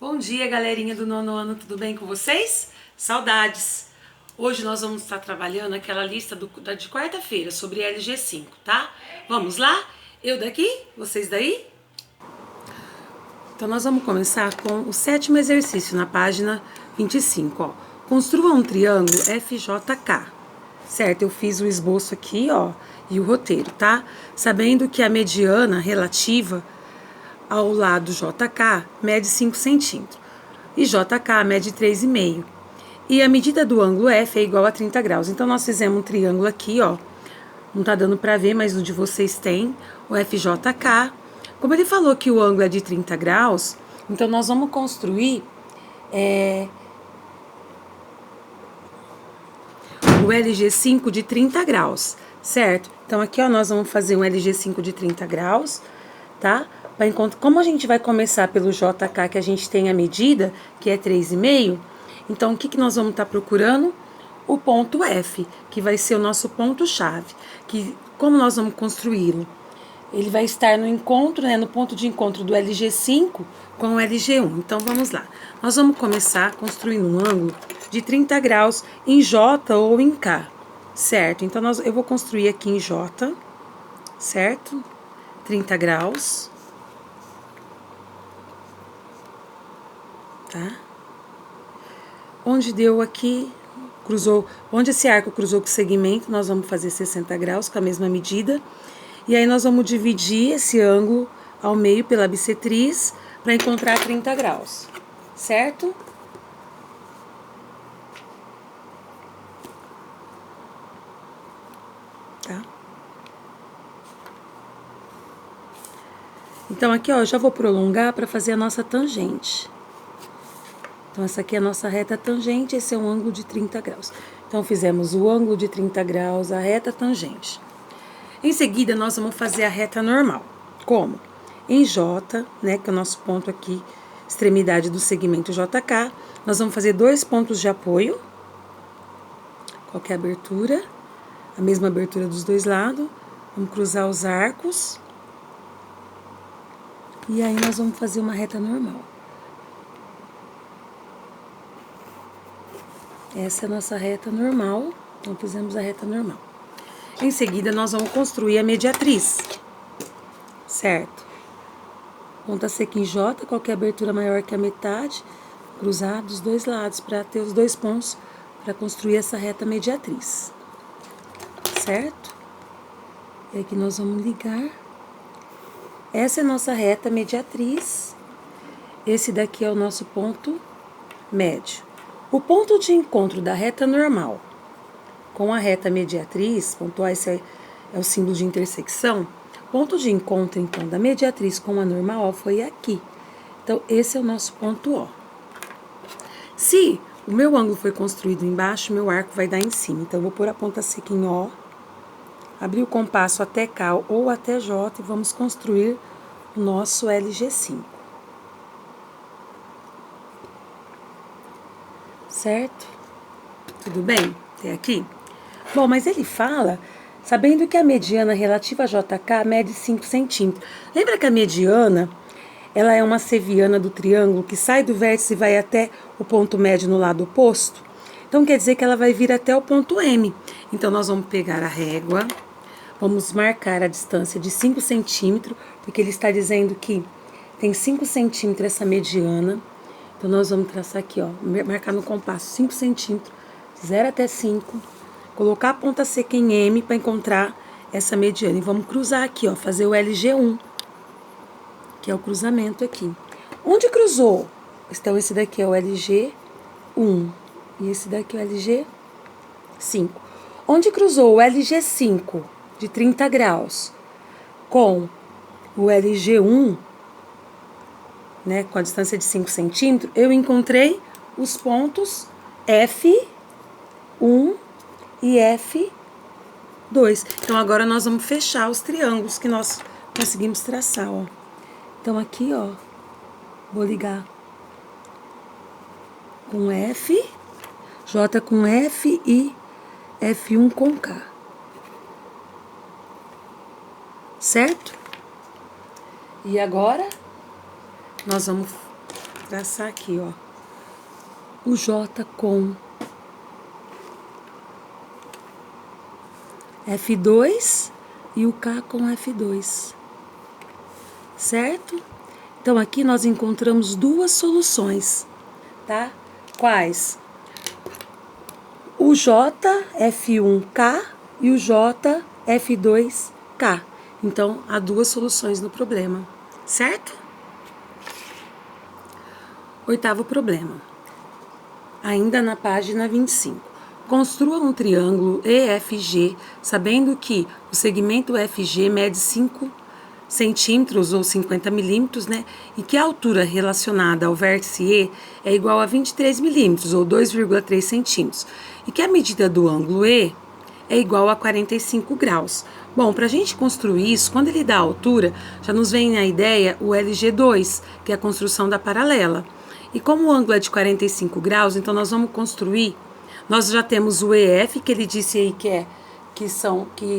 Bom dia, galerinha do nono ano, tudo bem com vocês? Saudades! Hoje nós vamos estar trabalhando aquela lista de quarta-feira sobre LG5, tá? Vamos lá? Eu daqui, vocês daí? Então nós vamos começar com o 7º exercício na página 25, ó. Construa um triângulo FJK, certo? Eu fiz o esboço aqui, ó, e o roteiro, tá? Sabendo que a mediana relativa ao lado JK mede 5 centímetros e JK mede 3,5. E a medida do ângulo F é igual a 30 graus. Então, nós fizemos um triângulo aqui, ó. Não tá dando pra ver, mas o de vocês tem, o FJK. Como ele falou que o ângulo é de 30 graus, então nós vamos construir o LG5 de 30 graus, certo? Então, aqui, ó, nós vamos fazer um LG5 de 30 graus, tá? Como a gente vai começar pelo JK, que a gente tem a medida, que é 3,5, então o que nós vamos estar procurando? O ponto F, que vai ser o nosso ponto-chave. Que, como nós vamos construí-lo? Ele vai estar no encontro, né, no ponto de encontro do LG5 com o LG1. Então, vamos lá. Nós vamos começar construindo um ângulo de 30 graus em J ou em K, certo? Então, eu vou construir aqui em J, certo? 30 graus. Tá? Onde deu aqui, cruzou, onde esse arco cruzou com o segmento, nós vamos fazer 60 graus com a mesma medida. E aí nós vamos dividir esse ângulo ao meio pela bissetriz para encontrar 30 graus, certo? Tá? Então aqui, ó, eu já vou prolongar para fazer a nossa tangente. Então, essa aqui é a nossa reta tangente, esse é um ângulo de 30 graus. Então, fizemos o ângulo de 30 graus, a reta tangente. Em seguida, nós vamos fazer a reta normal. Como? Em J, né, que é o nosso ponto aqui, extremidade do segmento JK, nós vamos fazer 2 pontos de apoio. Qualquer abertura, a mesma abertura dos dois lados. Vamos cruzar os arcos. E aí, nós vamos fazer uma reta normal. Essa é a nossa reta normal, então fizemos a reta normal. Em seguida, nós vamos construir a mediatriz, certo? Ponta seca em J, qualquer abertura maior que a metade, cruzar dos dois lados para ter os 2 pontos para construir essa reta mediatriz, certo? E aqui nós vamos ligar. Essa é a nossa reta mediatriz, esse daqui é o nosso ponto médio. O ponto de encontro da reta normal com a reta mediatriz, ponto A, esse é o símbolo de intersecção, ponto de encontro, então, da mediatriz com a normal, ó, foi aqui. Então, esse é o nosso ponto O. Se o meu ângulo foi construído embaixo, meu arco vai dar em cima. Então, eu vou pôr a ponta seca em O, abrir o compasso até K ou até J e vamos construir o nosso LG5. Certo? Tudo bem? Até aqui? Bom, mas ele fala, sabendo que a mediana relativa a JK mede 5 centímetros. Lembra que a mediana, ela é uma seviana do triângulo que sai do vértice e vai até o ponto médio no lado oposto? Então, quer dizer que ela vai vir até o ponto M. Então, nós vamos pegar a régua, vamos marcar a distância de 5 centímetros, porque ele está dizendo que tem 5 centímetros essa mediana. Então, nós vamos traçar aqui, ó, marcar no compasso 5 centímetros, 0 até 5, colocar a ponta seca em M para encontrar essa mediana. E vamos cruzar aqui, ó, fazer o LG1, que é o cruzamento aqui. Onde cruzou? Então, esse daqui é o LG1 e esse daqui é o LG5. Onde cruzou o LG5 de 30 graus com o LG1, né, com a distância de 5 centímetros, eu encontrei os pontos F1 e F2. Então, agora nós vamos fechar os triângulos que nós conseguimos traçar, ó. Então, aqui, ó, vou ligar com F, J com F e F1 com K. Certo? E agora, nós vamos traçar aqui, ó, o J com F2 e o K com F2, certo? Então, aqui nós encontramos duas soluções, tá? Quais? O J F1K e o J F2K. Então, há duas soluções no problema, certo? Oitavo problema. Ainda na página 25. Construa um triângulo EFG, sabendo que o segmento FG mede 5 centímetros ou 50 milímetros, né? E que a altura relacionada ao vértice E é igual a 23 milímetros ou 2,3 centímetros. E que a medida do ângulo E é igual a 45 graus. Bom, para a gente construir isso, quando ele dá a altura, já nos vem a ideia o LG2, que é a construção da paralela. E como o ângulo é de 45 graus, então nós vamos construir, nós já temos o EF, que ele disse aí que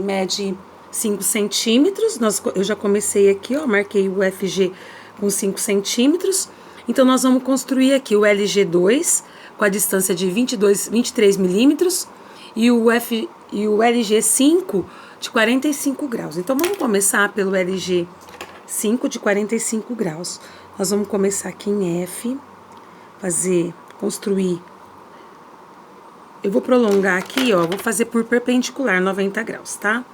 mede 5 centímetros, eu já comecei aqui, ó, marquei o FG com 5 centímetros, então nós vamos construir aqui o LG2 com a distância de 23 milímetros e o LG5 de 45 graus. Então vamos começar pelo LG5 de 45 graus. Nós vamos começar aqui em F, construir. Eu vou prolongar aqui, ó, vou fazer por perpendicular 90 graus, tá?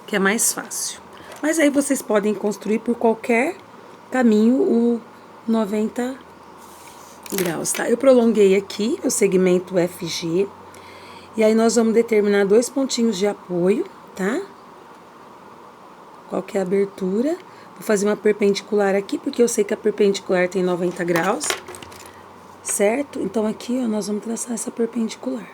Que é mais fácil. Mas aí vocês podem construir por qualquer caminho o 90 graus, tá? Eu prolonguei aqui o segmento FG. E aí nós vamos determinar dois pontinhos de apoio, tá? Qual que é a abertura? Vou fazer uma perpendicular aqui, porque eu sei que a perpendicular tem 90 graus, certo? Então aqui, ó, nós vamos traçar essa perpendicular.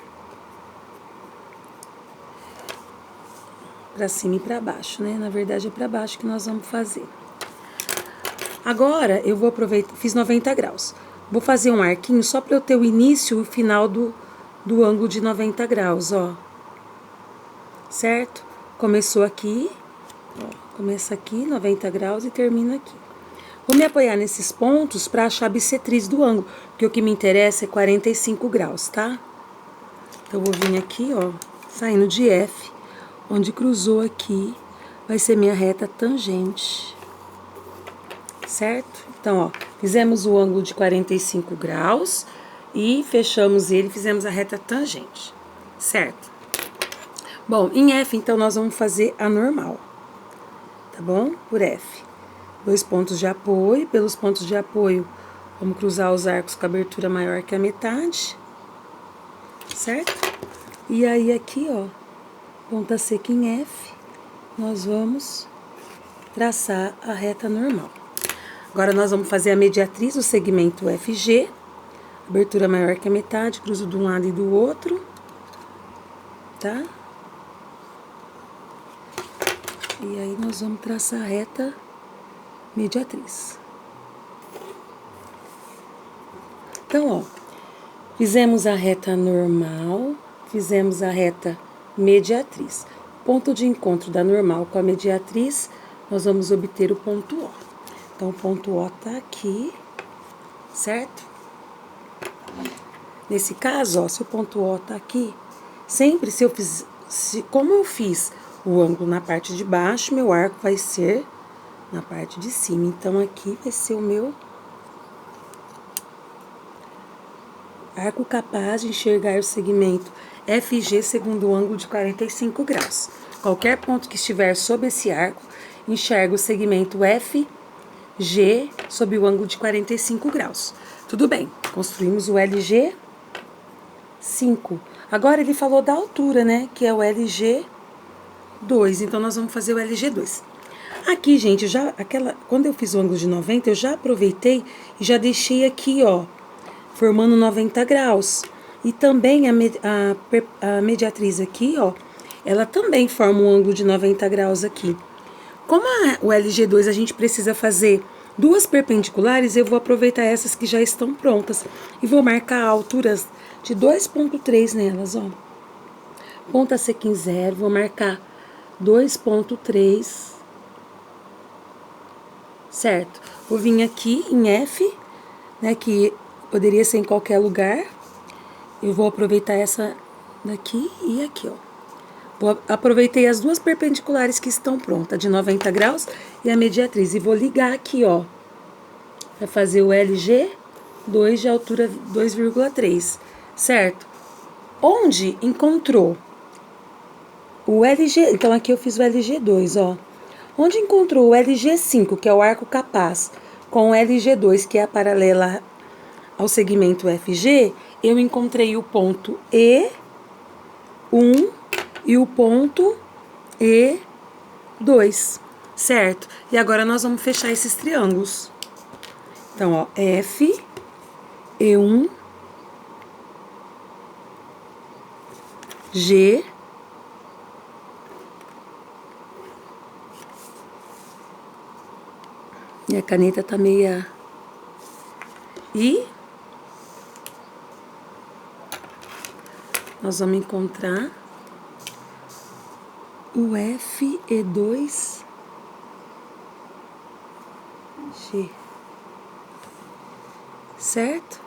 Pra cima e pra baixo, né? Na verdade é pra baixo que nós vamos fazer. Agora, eu vou aproveitar, fiz 90 graus. Vou fazer um arquinho só pra eu ter o início e o final do ângulo de 90 graus, ó. Certo? Começou aqui, ó, começa aqui, 90 graus e termina aqui. Vou me apoiar nesses pontos para achar a bissetriz do ângulo, porque o que me interessa é 45 graus, tá? Então, eu vou vir aqui, ó, saindo de F, onde cruzou aqui, vai ser minha reta tangente, certo? Então, ó, fizemos o ângulo de 45 graus e fechamos ele, fizemos a reta tangente, certo? Bom, em F, então, nós vamos fazer a normal, tá bom? Por F. Dois pontos de apoio, pelos pontos de apoio, vamos cruzar os arcos com a abertura maior que a metade, certo? E aí, aqui, ó, ponta seca em F, nós vamos traçar a reta normal. Agora, nós vamos fazer a mediatriz do segmento FG, abertura maior que a metade, cruzo de um lado e do outro, tá? E aí, nós vamos traçar a reta mediatriz. Então, ó, fizemos a reta normal, fizemos a reta mediatriz. Ponto de encontro da normal com a mediatriz, nós vamos obter o ponto O. Então, o ponto O tá aqui, certo? Nesse caso, ó, se o ponto O tá aqui, sempre como eu fiz o ângulo na parte de baixo, meu arco vai ser na parte de cima. Então, aqui vai ser o meu arco capaz de enxergar o segmento FG segundo o ângulo de 45 graus. Qualquer ponto que estiver sob esse arco, enxerga o segmento FG sob o ângulo de 45 graus. Tudo bem, construímos o LG5. Agora ele falou da altura, né? Que é o LG2. Então, nós vamos fazer o LG2. Aqui, gente, quando eu fiz o ângulo de 90, eu já aproveitei e já deixei aqui, ó, formando 90 graus. E também a mediatriz aqui, ó, ela também forma um ângulo de 90 graus aqui. Como o LG2 a gente precisa fazer duas perpendiculares, eu vou aproveitar essas que já estão prontas. E vou marcar alturas de 2,3 nelas, ó. Ponta seca em 0, vou marcar 2,3, certo? Vou vir aqui em F, né, que poderia ser em qualquer lugar. Eu vou aproveitar essa daqui e aqui, ó. Aproveitei as duas perpendiculares que estão prontas, de 90 graus e a mediatriz. E vou ligar aqui, ó, para fazer o LG2 de altura 2,3, certo? Onde encontrou o LG... Então, aqui eu fiz o LG2, ó. Onde encontrou o LG5, que é o arco capaz, com o LG2, que é a paralela ao segmento FG, eu encontrei o ponto E1 e o ponto E2, certo? E agora nós vamos fechar esses triângulos. Então, ó, F, E1, G, minha caneta tá meia... E nós vamos encontrar o F, E2, G, certo?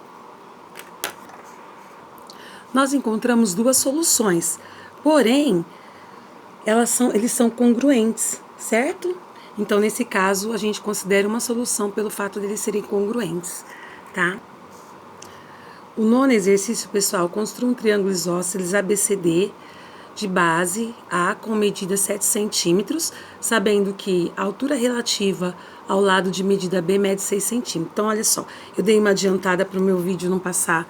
Nós encontramos duas soluções, porém, eles são congruentes, certo? Então, nesse caso, a gente considera uma solução pelo fato de eles serem congruentes, tá? O nono exercício, pessoal, construa um triângulo isósceles ABCD de base A com medida 7 centímetros, sabendo que a altura relativa ao lado de medida B mede 6 centímetros. Então, olha só, eu dei uma adiantada para o meu vídeo não passar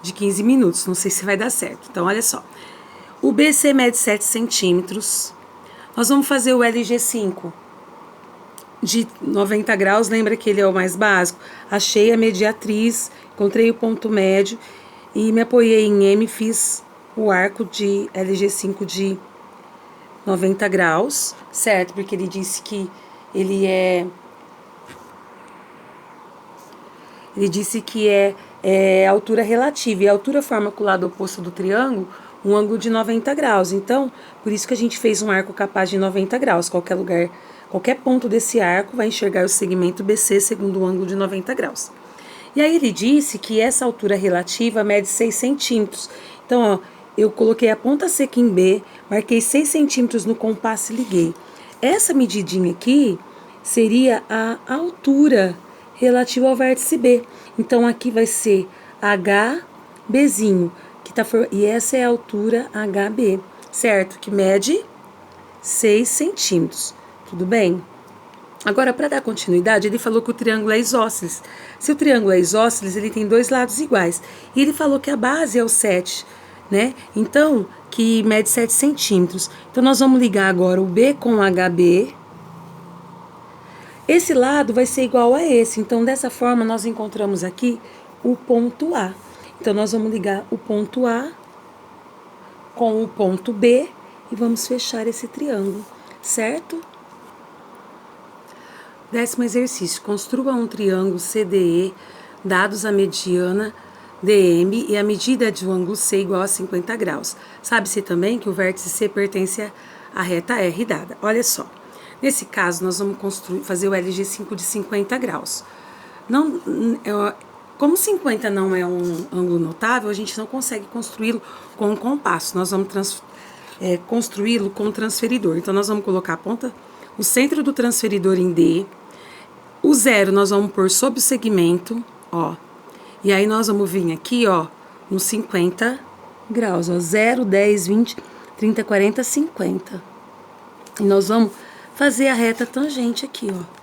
de 15 minutos, não sei se vai dar certo. Então, olha só, o BC mede 7 centímetros, nós vamos fazer o LG5 de 90 graus, lembra que ele é o mais básico? Achei a mediatriz, encontrei o ponto médio e me apoiei em M, fiz o arco de LG5 de 90 graus, certo? Porque ele disse que ele disse que é altura relativa, e a altura forma com o lado oposto do triângulo um ângulo de 90 graus. Então, por isso que a gente fez um arco capaz de 90 graus. Qualquer lugar, qualquer ponto desse arco vai enxergar o segmento BC segundo o ângulo de 90 graus. E aí ele disse que essa altura relativa mede 6 centímetros. Então, ó, eu coloquei a ponta seca em B, marquei 6 centímetros no compasso e liguei. Essa medidinha aqui seria a altura relativa ao vértice B. Então, aqui vai ser HBzinho, e essa é a altura HB, certo? Que mede 6 centímetros, tudo bem? Agora, para dar continuidade, ele falou que o triângulo é isósceles. Se o triângulo é isósceles, ele tem dois lados iguais. E ele falou que a base é o 7, né? Então, que mede 7 centímetros. Então, nós vamos ligar agora o B com o HB. Esse lado vai ser igual a esse. Então, dessa forma, nós encontramos aqui o ponto A. Então, nós vamos ligar o ponto A com o ponto B e vamos fechar esse triângulo, certo? 10º exercício. Construa um triângulo CDE, dados a mediana DM e a medida de um ângulo C igual a 50 graus. Sabe-se também que o vértice C pertence à reta R dada. Olha só. Nesse caso, nós vamos fazer o LG5 de 50 graus. Como 50 não é um ângulo notável, a gente não consegue construí-lo com um compasso. Nós vamos construí-lo com um transferidor. Então, nós vamos colocar o centro do transferidor em D. O 0 nós vamos pôr sobre o segmento, ó. E aí, nós vamos vir aqui, ó, nos 50 graus, ó. 0, 10, 20, 30, 40, 50. E nós vamos fazer a reta tangente aqui, ó.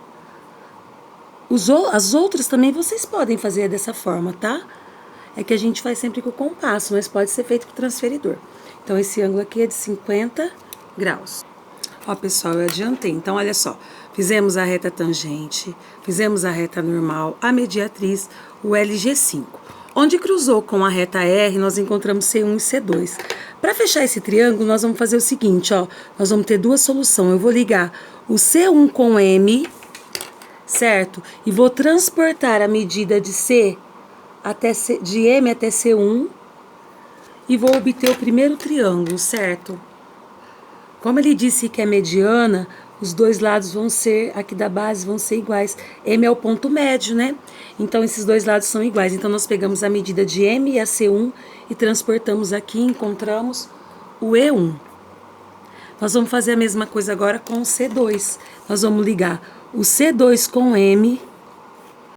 As outras também vocês podem fazer dessa forma, tá? É que a gente faz sempre com o compasso, mas pode ser feito com o transferidor. Então, esse ângulo aqui é de 50 graus. Ó, pessoal, eu adiantei. Então, olha só. Fizemos a reta tangente, fizemos a reta normal, a mediatriz, o LG5. Onde cruzou com a reta R, nós encontramos C1 e C2. Para fechar esse triângulo, nós vamos fazer o seguinte, ó. Nós vamos ter duas soluções. Eu vou ligar o C1 com M, certo? E vou transportar a medida de de M até C1 e vou obter o primeiro triângulo, certo? Como ele disse que é mediana, os dois lados vão ser, aqui da base, vão ser iguais. M é o ponto médio, né? Então, esses dois lados são iguais. Então, nós pegamos a medida de M e a C1 e transportamos aqui e encontramos o E1. Nós vamos fazer a mesma coisa agora com o C2. Nós vamos ligar o C2 com M